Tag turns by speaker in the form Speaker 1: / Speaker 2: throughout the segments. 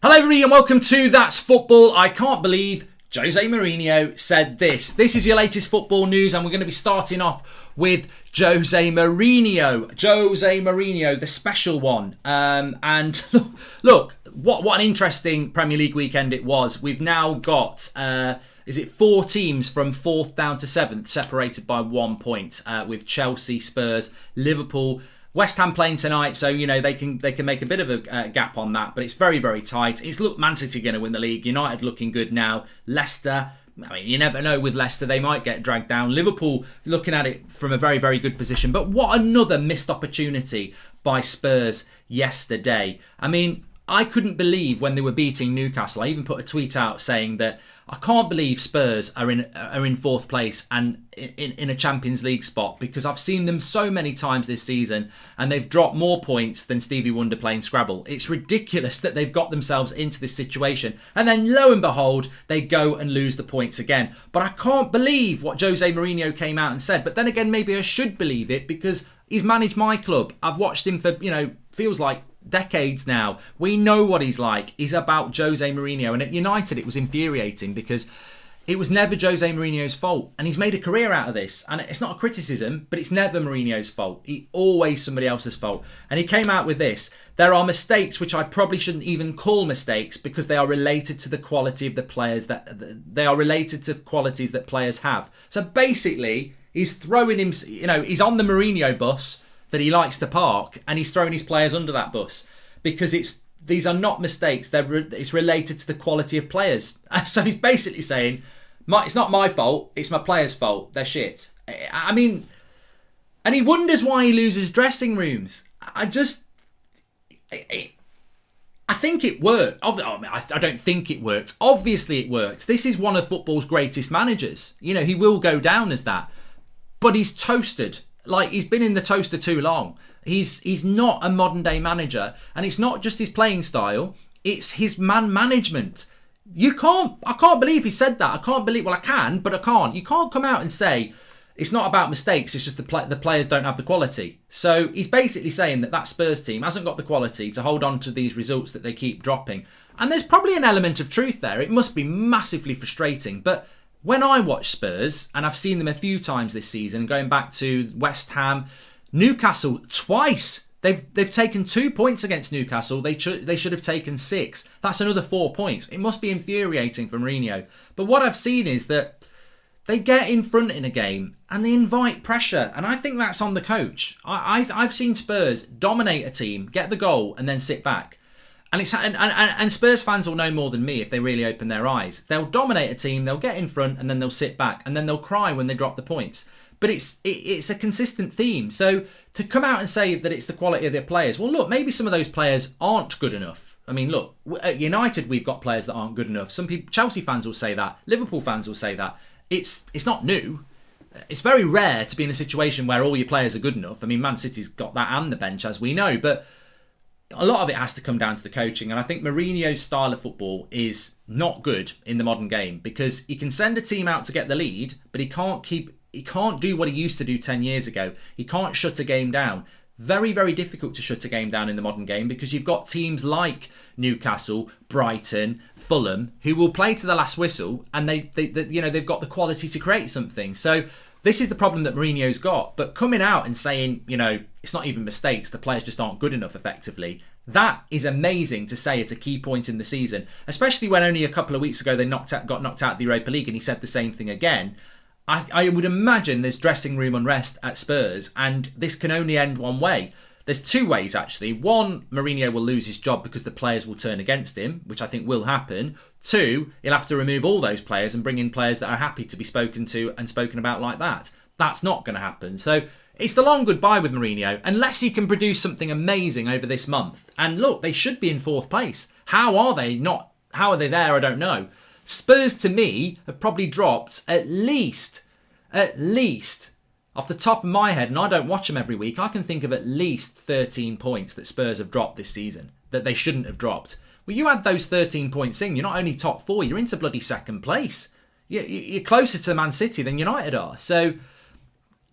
Speaker 1: Hello everybody and welcome to That's Football. I can't believe Jose Mourinho said this. This is your latest football news and we're going to be starting off with Jose Mourinho. Jose Mourinho, the special one. And look, what an interesting Premier League weekend it was. We've now got, 4 teams from 4th down to 7th separated by 1 point with Chelsea, Spurs, Liverpool, West Ham playing tonight, so they can make a bit of a gap on that, but it's very, very tight. Man City going to win the league. United looking good now. Leicester, I mean, you never know with Leicester, they might get dragged down. Liverpool looking at it from a very, very good position. But what another missed opportunity by Spurs yesterday. I mean, I couldn't believe when they were beating Newcastle. I even put a tweet out saying that I can't believe Spurs are in 4th place and in a Champions League spot, because I've seen them so many times this season and they've dropped more points than Stevie Wonder playing Scrabble. It's ridiculous that they've got themselves into this situation and then lo and behold they go and lose the points again. But I can't believe what Jose Mourinho came out and said. But then again, maybe I should believe it because he's managed my club. I've watched him for, feels like decades now. We know what he's like. He's about Jose Mourinho, and at United it was infuriating because it was never Jose Mourinho's fault, and he's made a career out of this, and it's not a criticism, but it's never Mourinho's fault. It's always somebody else's fault. And he came out with this: there are mistakes which I probably shouldn't even call mistakes because they are related to the quality of the players, that they are related to qualities that players have. So basically he's throwing him, he's on the Mourinho bus that he likes to park, and he's throwing his players under that bus because these are not mistakes. It's related to the quality of players. So he's basically saying, it's not my fault, it's my players' fault. They're shit. I mean, and he wonders why he loses dressing rooms. I think it worked. I don't think it worked. Obviously it worked. This is one of football's greatest managers. He will go down as that. But he's toasted. Like, he's been in the toaster too long. He's not a modern day manager, and it's not just his playing style, it's his man management. I can't believe he said that. I can, but I can't. You can't come out and say it's not about mistakes, it's just the players don't have the quality. So he's basically saying that Spurs team hasn't got the quality to hold on to these results that they keep dropping. And there's probably an element of truth there. It must be massively frustrating, but when I watch Spurs, and I've seen them a few times this season, going back to West Ham, Newcastle twice. They've taken 2 points against Newcastle. They should have taken 6. That's another 4 points. It must be infuriating for Mourinho. But what I've seen is that they get in front in a game and they invite pressure, and I think that's on the coach. I've seen Spurs dominate a team, get the goal, and then sit back. And Spurs fans will know more than me if they really open their eyes. They'll dominate a team, they'll get in front, and then they'll sit back, and then they'll cry when they drop the points. But it's a consistent theme. So to come out and say that it's the quality of their players, well, look, maybe some of those players aren't good enough. I mean, look, at United we've got players that aren't good enough. Some people, Chelsea fans will say that, Liverpool fans will say that. It's not new. It's very rare to be in a situation where all your players are good enough. I mean, Man City's got that and the bench, as we know, but a lot of it has to come down to the coaching, and I think Mourinho's style of football is not good in the modern game because he can send a team out to get the lead, but he can't do what he used to do 10 years ago. He can't shut a game down. Very, very difficult to shut a game down in the modern game because you've got teams like Newcastle, Brighton, Fulham who will play to the last whistle, and they've got the quality to create something. So this is the problem that Mourinho's got. But coming out and saying, it's not even mistakes, the players just aren't good enough effectively, that is amazing to say at a key point in the season, especially when only a couple of weeks ago they got knocked out of the Europa League and he said the same thing again. I would imagine there's dressing room unrest at Spurs, and this can only end one way. There's 2 ways, actually. 1, Mourinho will lose his job because the players will turn against him, which I think will happen. 2, he'll have to remove all those players and bring in players that are happy to be spoken to and spoken about like that. That's not going to happen. So it's the long goodbye with Mourinho, unless he can produce something amazing over this month. And look, they should be in 4th place. How are they there? I don't know. Spurs, to me, have probably dropped at least, off the top of my head, and I don't watch them every week, I can think of at least 13 points that Spurs have dropped this season that they shouldn't have dropped. Well, you add those 13 points in, you're not only top 4, you're into bloody 2nd place. You're closer to Man City than United are. So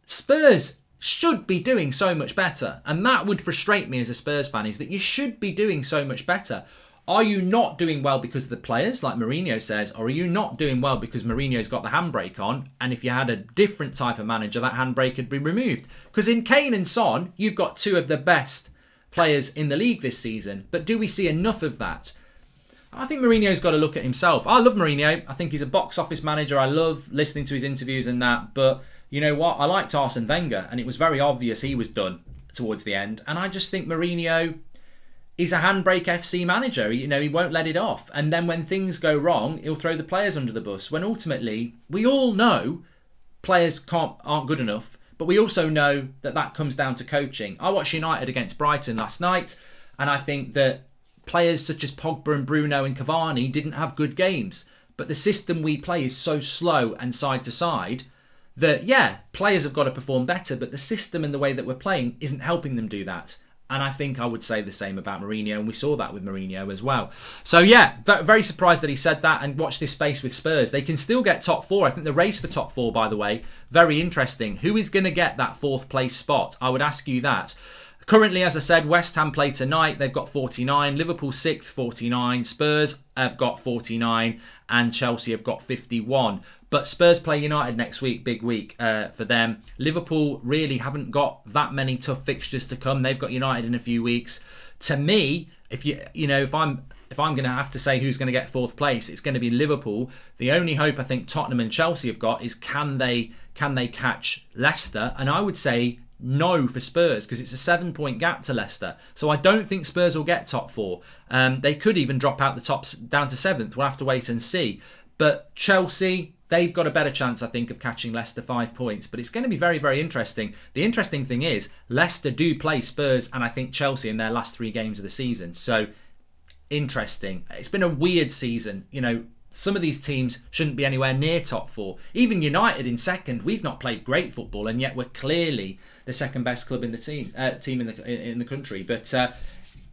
Speaker 1: Spurs should be doing so much better, and that would frustrate me as a Spurs fan, is that you should be doing so much better. Are you not doing well because of the players, like Mourinho says, or are you not doing well because Mourinho's got the handbrake on? And if you had a different type of manager, that handbrake would be removed. Because in Kane and Son, you've got two of the best players in the league this season. But do we see enough of that? I think Mourinho's got to look at himself. I love Mourinho. I think he's a box office manager. I love listening to his interviews and that. But you know what? I liked Arsene Wenger, and it was very obvious he was done towards the end. And I just think Mourinho is a handbrake FC manager. You know, he won't let it off. And then when things go wrong, he'll throw the players under the bus. When ultimately, we all know players aren't good enough. But we also know that comes down to coaching. I watched United against Brighton last night, and I think that players such as Pogba and Bruno and Cavani didn't have good games. But the system we play is so slow and side to side that, yeah, players have got to perform better, but the system and the way that we're playing isn't helping them do that. And I think I would say the same about Mourinho, and we saw that with Mourinho as well. So yeah, very surprised that he said that, and watch this space with Spurs. They can still get top four. I think the race for top four, by the way, very interesting. Who is going to get that fourth place spot? I would ask you that. Currently, as I said, West Ham play tonight. They've got 49. Liverpool 6th, 49. Spurs have got 49. And Chelsea have got 51. But Spurs play United next week. Big week for them. Liverpool really haven't got that many tough fixtures to come. They've got United in a few weeks. To me, if I'm going to have to say who's going to get fourth place, it's going to be Liverpool. The only hope I think Tottenham and Chelsea have got is can they catch Leicester? And I would say no for Spurs, because it's a 7-point gap to Leicester. So I don't think Spurs will get top four. They could even drop out the tops down to 7th. We'll have to wait and see. But Chelsea, they've got a better chance, I think, of catching Leicester 5 points. But it's going to be very, very interesting. The interesting thing is Leicester do play Spurs and I think Chelsea in their last 3 games of the season. So interesting. It's been a weird season. You know, some of these teams shouldn't be anywhere near top 4. Even United in second, we've not played great football, and yet we're clearly the second best club in the team in the country. But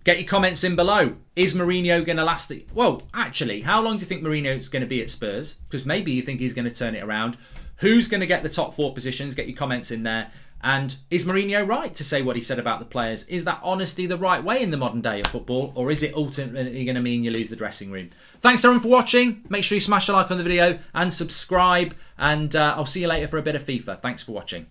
Speaker 1: get your comments in below. Is Mourinho going to last? Well, actually, how long do you think Mourinho's going to be at Spurs? Because maybe you think he's going to turn it around. Who's going to get the top 4 positions? Get your comments in there. And is Mourinho right to say what he said about the players? Is that honesty the right way in the modern day of football? Or is it ultimately going to mean you lose the dressing room? Thanks everyone for watching. Make sure you smash a like on the video and subscribe. And I'll see you later for a bit of FIFA. Thanks for watching.